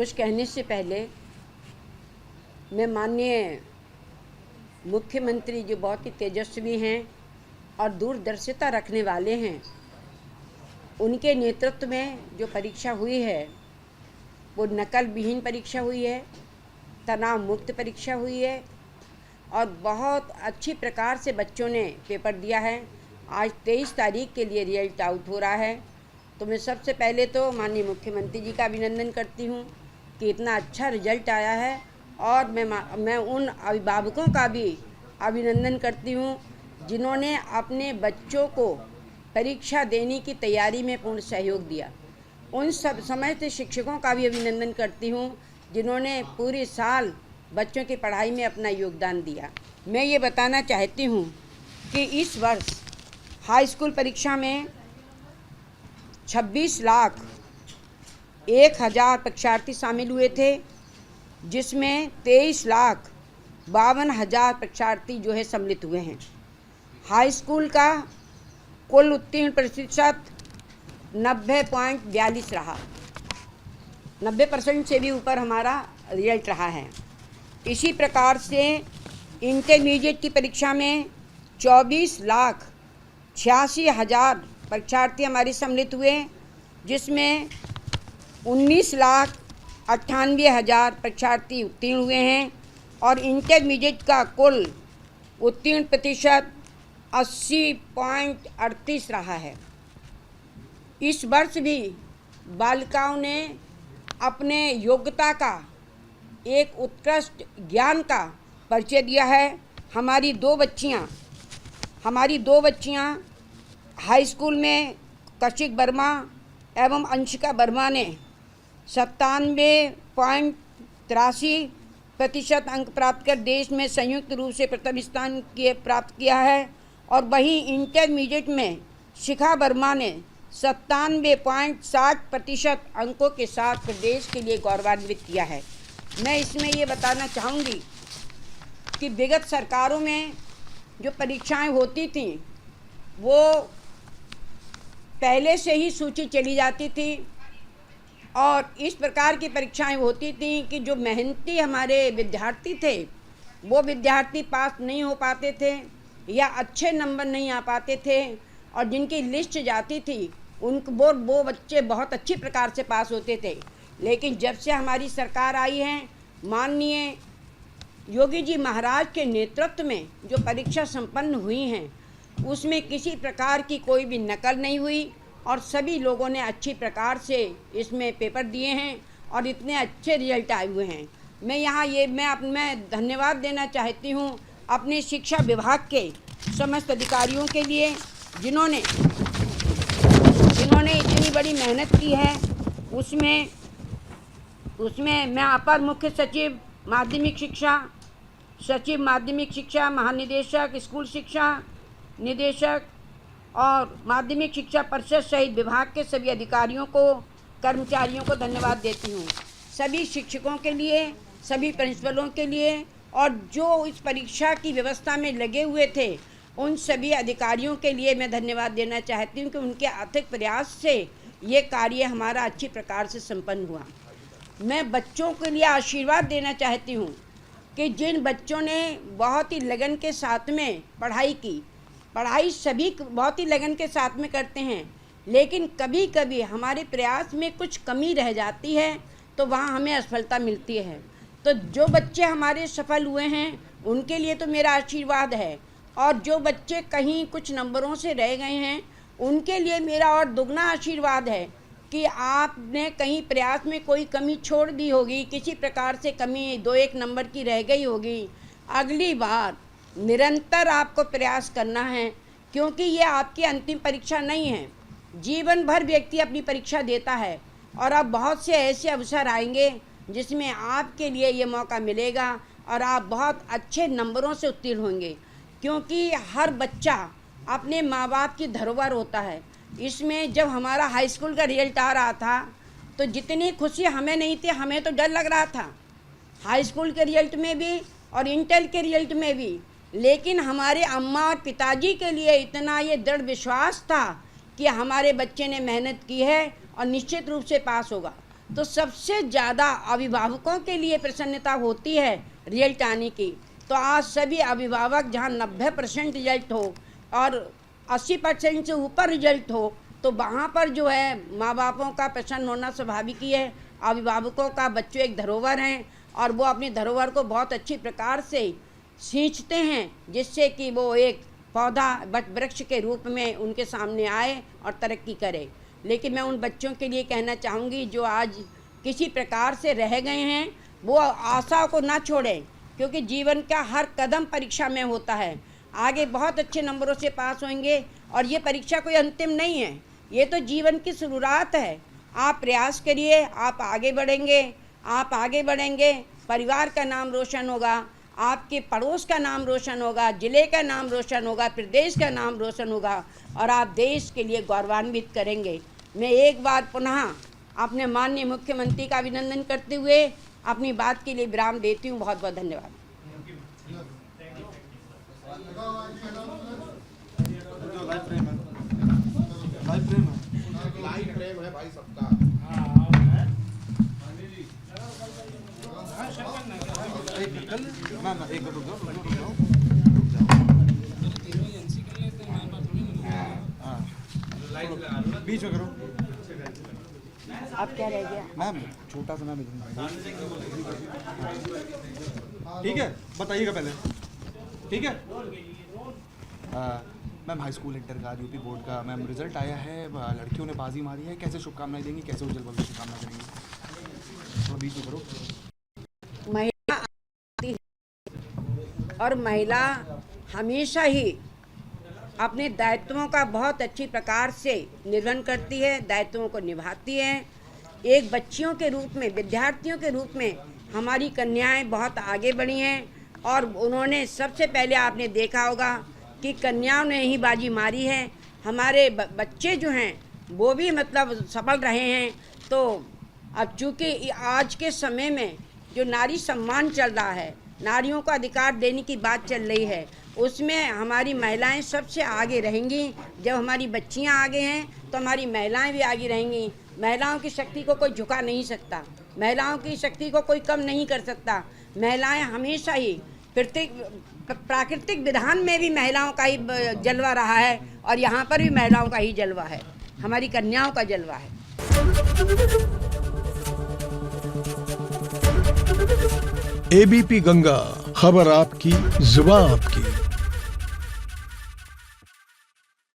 कुछ कहने से पहले मैं माननीय मुख्यमंत्री जो बहुत ही तेजस्वी हैं और दूरदर्शिता रखने वाले हैं, उनके नेतृत्व में जो परीक्षा हुई है वो नकल विहीन परीक्षा हुई है, तनाव मुक्त परीक्षा हुई है और बहुत अच्छी प्रकार से बच्चों ने पेपर दिया है। आज 23 तारीख के लिए रिजल्ट आउट हो रहा है। तो मैं सबसे पहले तो माननीय मुख्यमंत्री जी का अभिनंदन करती हूँ कि इतना अच्छा रिजल्ट आया है और मैं उन अभिभावकों का भी अभिनंदन करती हूँ जिन्होंने अपने बच्चों को परीक्षा देने की तैयारी में पूर्ण सहयोग दिया। उन सब समस्त शिक्षकों का भी अभिनंदन करती हूँ जिन्होंने पूरे साल बच्चों की पढ़ाई में अपना योगदान दिया। मैं ये बताना चाहती हूँ कि इस वर्ष हाई स्कूल परीक्षा में 26,01,000 परीक्षार्थी शामिल हुए थे, जिसमें 23,52,000 परीक्षार्थी जो है सम्मिलित हुए हैं। हाई स्कूल का कुल उत्तीर्ण प्रतिशत 90.42 रहा। 90% से भी ऊपर हमारा रिजल्ट रहा है। इसी प्रकार से इंटरमीडिएट की परीक्षा में 24,86,000 परीक्षार्थी हमारे सम्मिलित हुए, जिसमें 19,98,000 परीक्षार्थी उत्तीर्ण हुए हैं और इंटरमीडिएट का कुल उत्तीर्ण प्रतिशत 80.38 रहा है। इस वर्ष भी बालिकाओं ने अपने योग्यता का एक उत्कृष्ट ज्ञान का परिचय दिया है। हमारी दो बच्चियां हाई स्कूल में कौशिक वर्मा एवं अंशिका वर्मा ने 97.83% अंक प्राप्त कर देश में संयुक्त रूप से प्रथम स्थान प्राप्त किया है और वहीं इंटरमीडिएट में शिखा वर्मा ने 97.60% अंकों के साथ प्रदेश के लिए गौरवान्वित किया है। मैं इसमें ये बताना चाहूँगी कि विगत सरकारों में जो परीक्षाएं होती थीं वो पहले से ही सूची चली जाती थी और इस प्रकार की परीक्षाएं होती थीं कि जो मेहनती हमारे विद्यार्थी थे वो विद्यार्थी पास नहीं हो पाते थे या अच्छे नंबर नहीं आ पाते थे और जिनकी लिस्ट जाती थी वो बच्चे बहुत अच्छी प्रकार से पास होते थे। लेकिन जब से हमारी सरकार आई है, माननीय योगी जी महाराज के नेतृत्व में जो परीक्षा संपन्न हुई हैं उसमें किसी प्रकार की कोई भी नकल नहीं हुई और सभी लोगों ने अच्छी प्रकार से इसमें पेपर दिए हैं और इतने अच्छे रिजल्ट आए हुए हैं। मैं धन्यवाद देना चाहती हूँ अपने शिक्षा विभाग के समस्त अधिकारियों के लिए जिन्होंने इतनी बड़ी मेहनत की है। उसमें मैं अपर मुख्य सचिव माध्यमिक शिक्षा, महानिदेशक स्कूल शिक्षा निदेशक और माध्यमिक शिक्षा परिषद सहित विभाग के सभी अधिकारियों को, कर्मचारियों को धन्यवाद देती हूँ। सभी शिक्षकों के लिए, सभी प्रिंसिपलों के लिए और जो इस परीक्षा की व्यवस्था में लगे हुए थे उन सभी अधिकारियों के लिए मैं धन्यवाद देना चाहती हूँ कि उनके अथक प्रयास से ये कार्य हमारा अच्छी प्रकार से संपन्न हुआ। मैं बच्चों के लिए आशीर्वाद देना चाहती हूँ कि जिन बच्चों ने बहुत ही लगन के साथ में पढ़ाई सभी बहुत ही लगन के साथ में करते हैं, लेकिन कभी कभी हमारे प्रयास में कुछ कमी रह जाती है तो वहाँ हमें असफलता मिलती है। तो जो बच्चे हमारे सफल हुए हैं उनके लिए तो मेरा आशीर्वाद है और जो बच्चे कहीं कुछ नंबरों से रह गए हैं उनके लिए मेरा और दुगना आशीर्वाद है कि आपने कहीं प्रयास में कोई कमी छोड़ दी होगी, किसी प्रकार से कमी 2-1 नंबर की रह गई होगी। अगली बार निरंतर आपको प्रयास करना है क्योंकि ये आपकी अंतिम परीक्षा नहीं है। जीवन भर व्यक्ति अपनी परीक्षा देता है और अब बहुत से ऐसे अवसर आएंगे जिसमें आपके लिए ये मौका मिलेगा और आप बहुत अच्छे नंबरों से उत्तीर्ण होंगे, क्योंकि हर बच्चा अपने माँ बाप की धरोहर होता है। इसमें जब हमारा हाई स्कूल का रिजल्ट आ रहा था तो जितनी खुशी हमें नहीं थी, हमें तो डर लग रहा था हाई स्कूल के रिजल्ट में भी और इंटर के रिजल्ट में भी, लेकिन हमारे अम्मा और पिताजी के लिए इतना ये दृढ़ विश्वास था कि हमारे बच्चे ने मेहनत की है और निश्चित रूप से पास होगा। तो सबसे ज़्यादा अभिभावकों के लिए प्रसन्नता होती है रिजल्ट आने की। तो आज सभी अभिभावक जहाँ 90% रिजल्ट हो और 80% से ऊपर रिजल्ट हो, तो वहाँ पर जो है माँ बापों का प्रसन्न होना स्वाभाविक ही है। अभिभावकों का बच्चों एक धरोहर हैं और वो अपनी धरोहर को बहुत अच्छी प्रकार से सींचते हैं, जिससे कि वो एक पौधा वृक्ष के रूप में उनके सामने आए और तरक्की करे। लेकिन मैं उन बच्चों के लिए कहना चाहूँगी जो आज किसी प्रकार से रह गए हैं, वो आशा को ना छोड़ें, क्योंकि जीवन का हर कदम परीक्षा में होता है। आगे बहुत अच्छे नंबरों से पास होंगे और ये परीक्षा कोई अंतिम नहीं है, ये तो जीवन की शुरुआत है। आप प्रयास करिए, आप आगे बढ़ेंगे, परिवार का नाम रोशन होगा, आपके पड़ोस का नाम रोशन होगा, जिले का नाम रोशन होगा, प्रदेश का नाम रोशन होगा और आप देश के लिए गौरवान्वित करेंगे। मैं एक बार पुनः अपने माननीय मुख्यमंत्री का अभिनंदन करते हुए अपनी बात के लिए विराम देती हूँ। बहुत बहुत धन्यवाद। लाइव प्रेम है भाई सबका। एक रुक जाओ। बीच में करो। अब क्या रह गया मैम? छोटा सा मैम, ठीक है, बताइएगा पहले। ठीक है मैम, हाई स्कूल इंटर का यूपी बोर्ड का मैम रिजल्ट आया है, लड़कियों ने बाजी मारी है, कैसे शुभकामनाएं देंगी, कैसे उज्जवल भविष्य की कामना करेंगी? थोड़ा बीच में करो। महिला आती है और महिला हमेशा ही अपने दायित्वों का बहुत अच्छी प्रकार से निर्वहन करती है, दायित्वों को निभाती है। एक बच्चियों के रूप में, विद्यार्थियों के रूप में हमारी कन्याएं बहुत आगे बढ़ी हैं और उन्होंने सबसे पहले आपने देखा होगा कि कन्याओं ने ही बाजी मारी है। हमारे बच्चे जो हैं वो भी मतलब सफल रहे हैं। तो अब चूँकि आज के समय में जो नारी सम्मान चल रहा है, नारियों को अधिकार देने की बात चल रही है, उसमें हमारी महिलाएं सबसे आगे रहेंगी। जब हमारी बच्चियां आगे हैं तो हमारी महिलाएं भी आगे रहेंगी। महिलाओं की शक्ति को कोई झुका नहीं सकता, महिलाओं की शक्ति को कोई कम नहीं कर सकता। महिलाएं हमेशा ही प्राकृतिक विधान में भी महिलाओं का ही जलवा रहा है और यहाँ पर भी महिलाओं का ही जलवा है, हमारी कन्याओं का जलवा है। एबीपी गंगा, खबर आपकी, जुबान आपकी।